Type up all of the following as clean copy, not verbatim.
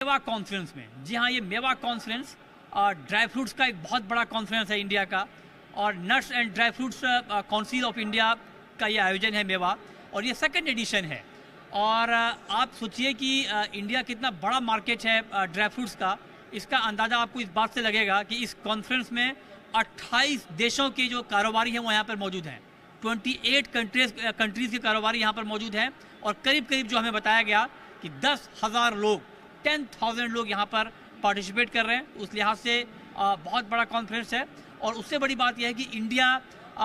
मेवा कॉन्फ्रेंस में। जी हाँ, ये मेवा कॉन्फ्रेंस ड्राई फ्रूट्स का एक बहुत बड़ा कॉन्फ्रेंस है इंडिया का, और nuts and dry fruits council of India का ये आयोजन है मेवा, और ये सेकंड एडिशन है। और आप सोचिए कि इंडिया कितना बड़ा मार्केट है ड्राई फ्रूट्स का। इसका अंदाज़ा आपको इस बात से लगेगा कि इस कॉन्फ्रेंस में 28 देशों के जो कारोबारी हैं वो यहाँ पर मौजूद हैं। 28 कंट्रीज़ के कारोबारी यहाँ पर मौजूद हैं, और करीब करीब जो हमें बताया गया कि 10,000 लोग, 10,000 लोग यहाँ पर पार्टिसिपेट कर रहे हैं। उस लिहाज से बहुत बड़ा कॉन्फ्रेंस है। और उससे बड़ी बात यह है कि इंडिया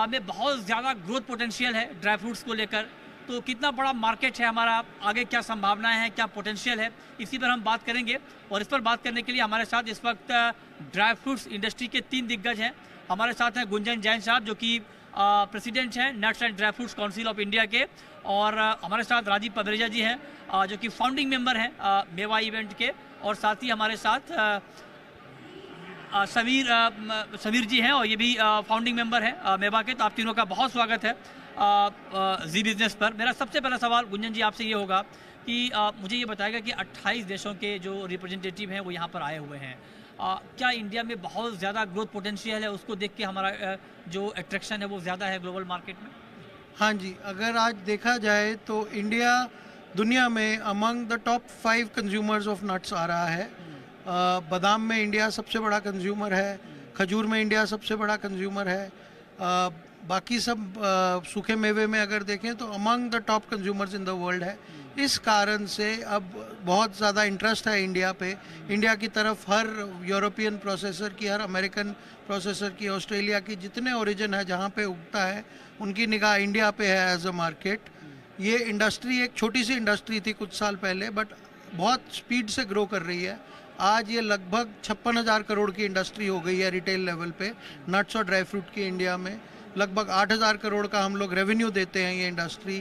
में बहुत ज़्यादा ग्रोथ पोटेंशियल है ड्राई फ्रूट्स को लेकर। तो कितना बड़ा मार्केट है हमारा, आगे क्या संभावनाएं हैं, क्या पोटेंशियल है, इसी पर हम बात करेंगे। और इस पर बात करने के लिए हमारे साथ इस वक्त ड्राई फ्रूट्स इंडस्ट्री के 3 दिग्गज हैं। हमारे साथ हैं गुंजन जैन साहब, जो कि प्रेसिडेंट हैं nuts and dry fruits council of India के, और हमारे साथ राजीव पवरेजा जी हैं, जो कि फाउंडिंग मेंबर हैं मेवा इवेंट के, और साथ ही हमारे साथ समीर जी हैं, और ये भी फाउंडिंग मेंबर हैं मेवा के। तो आप तीनों का बहुत स्वागत है जी बिजनेस पर। मेरा सबसे पहला सवाल गुंजन जी आपसे ये होगा कि मुझे ये बताएगा कि 28 देशों के जो रिप्रेजेंटेटिव हैं वो यहाँ पर आए हुए हैं। क्या इंडिया में बहुत ज़्यादा ग्रोथ पोटेंशियल है, उसको देख के हमारा जो अट्रैक्शन है वो ज़्यादा है ग्लोबल मार्केट में? हाँ जी, अगर आज देखा जाए तो इंडिया दुनिया में among the top 5 consumers of nuts आ रहा है। बादाम में इंडिया सबसे बड़ा कंज्यूमर है, खजूर में इंडिया सबसे बड़ा कंज्यूमर है, बाकी सब सूखे मेवे में अगर देखें तो among the top consumers in the world है। इस कारण से अब बहुत ज़्यादा इंटरेस्ट है इंडिया पे। इंडिया की तरफ हर यूरोपियन प्रोसेसर की, हर अमेरिकन प्रोसेसर की, ऑस्ट्रेलिया की, जितने ओरिजिन है जहाँ पे उगता है उनकी निगाह इंडिया पे है एज अ मार्केट। ये इंडस्ट्री एक छोटी सी इंडस्ट्री थी कुछ साल पहले, बट बहुत स्पीड से ग्रो कर रही है। आज ये लगभग 56,000 करोड़ की इंडस्ट्री हो गई है रिटेल लेवल पे नट्स और ड्राई फ्रूट की। इंडिया में लगभग 8,000 करोड़ का हम लोग रेवेन्यू देते हैं ये industry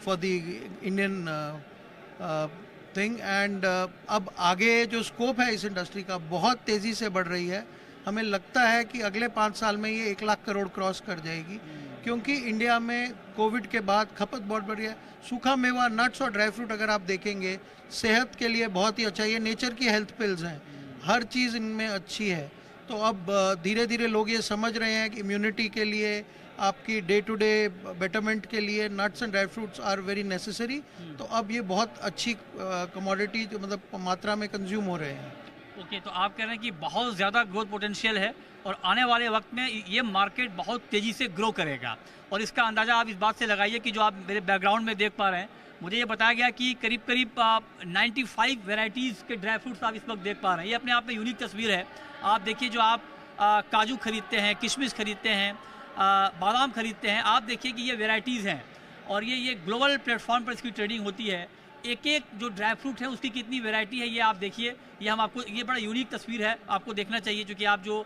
for the Indian thing. And अब आगे जो स्कोप है इस इंडस्ट्री का बहुत तेज़ी से बढ़ रही है। हमें लगता है कि अगले 5 साल में ये 1 लाख करोड़ क्रॉस कर जाएगी, क्योंकि इंडिया में कोविड के बाद खपत बहुत बढ़ रही है। सूखा मेवा, नट्स और ड्राई फ्रूट अगर आप देखेंगे सेहत के लिए बहुत ही अच्छा है। ये नेचर की हेल्थ पिल्स हैं, हर चीज़ इनमें अच्छी है। तो अब धीरे धीरे लोग ये समझ रहे हैं कि इम्यूनिटी के लिए, आपकी डे टू डे बेटरमेंट के लिए nuts and dry fruits are very necessary. तो अब ये बहुत अच्छी कमोडिटी मतलब मात्रा में कंज्यूम हो रहे हैं। ओके, तो आप कह रहे हैं कि बहुत ज़्यादा ग्रोथ पोटेंशियल है, और आने वाले वक्त में ये मार्केट बहुत तेज़ी से ग्रो करेगा। और इसका अंदाज़ा आप इस बात से लगाइए कि जो आप मेरे बैकग्राउंड में देख पा रहे हैं, मुझे ये बताया गया कि करीब करीब 95 वेराइटीज़ के ड्राई फ्रूट्स आप इस वक्त देख पा रहे हैं। ये अपने आप में यूनिक तस्वीर है। आप देखिए, जो आप काजू खरीदते हैं, किशमिश खरीदते हैं, बादाम खरीदते हैं, आप देखिए कि ये वेराइटीज़ हैं, और ये ग्लोबल प्लेटफॉर्म पर इसकी ट्रेडिंग होती है। एक एक जो ड्राई फ्रूट है उसकी कितनी वैरायटी है ये आप देखिए। ये हम आपको, ये बड़ा यूनिक तस्वीर है, आपको देखना चाहिए, क्योंकि आप जो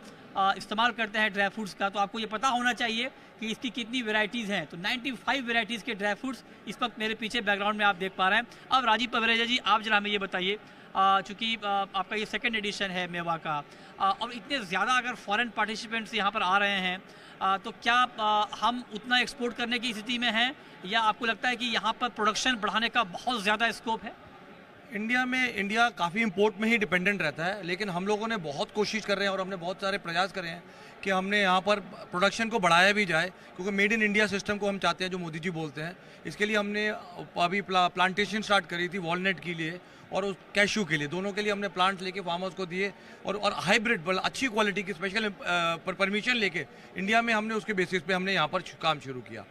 इस्तेमाल करते हैं ड्राई फ्रूट्स का, तो आपको ये पता होना चाहिए कि इसकी कितनी वैरायटीज़ हैं। तो 95 वैरायटीज़ के ड्राई फ्रूट्स इस वक्त मेरे पीछे बैकग्राउंड में आप देख पा रहे हैं। अब राजीव पवरेजा जी, आप जरा हमें ये बताइए, चूँकि आपका ये सेकेंड एडिशन है मेवा का, और इतने ज़्यादा अगर फॉरेन पार्टिसिपेंट्स यहाँ पर आ रहे हैं, तो क्या हम उतना एक्सपोर्ट करने की स्थिति में हैं, या आपको लगता है कि यहाँ पर प्रोडक्शन बढ़ाने का बहुत ज़्यादा स्कोप है? इंडिया काफ़ी इंपोर्ट में ही डिपेंडेंट रहता है, लेकिन हम लोगों ने बहुत कोशिश कर रहे हैं और हमने बहुत सारे प्रयास करे हैं कि हमने यहाँ पर प्रोडक्शन को बढ़ाया भी जाए, क्योंकि मेड इन इंडिया सिस्टम को हम चाहते हैं, जो मोदी जी बोलते हैं। इसके लिए हमने अभी प्लांटेशन स्टार्ट करी थी वॉलनट के लिए और उस कैशू के लिए, दोनों के लिए हमने प्लांट्स लेके फार्मर्स को दिए, और हाइब्रिड अच्छी क्वालिटी की स्पेशल परमिशन लेके इंडिया में हमने उसके बेसिस पे हमने यहाँ पर काम शुरू किया।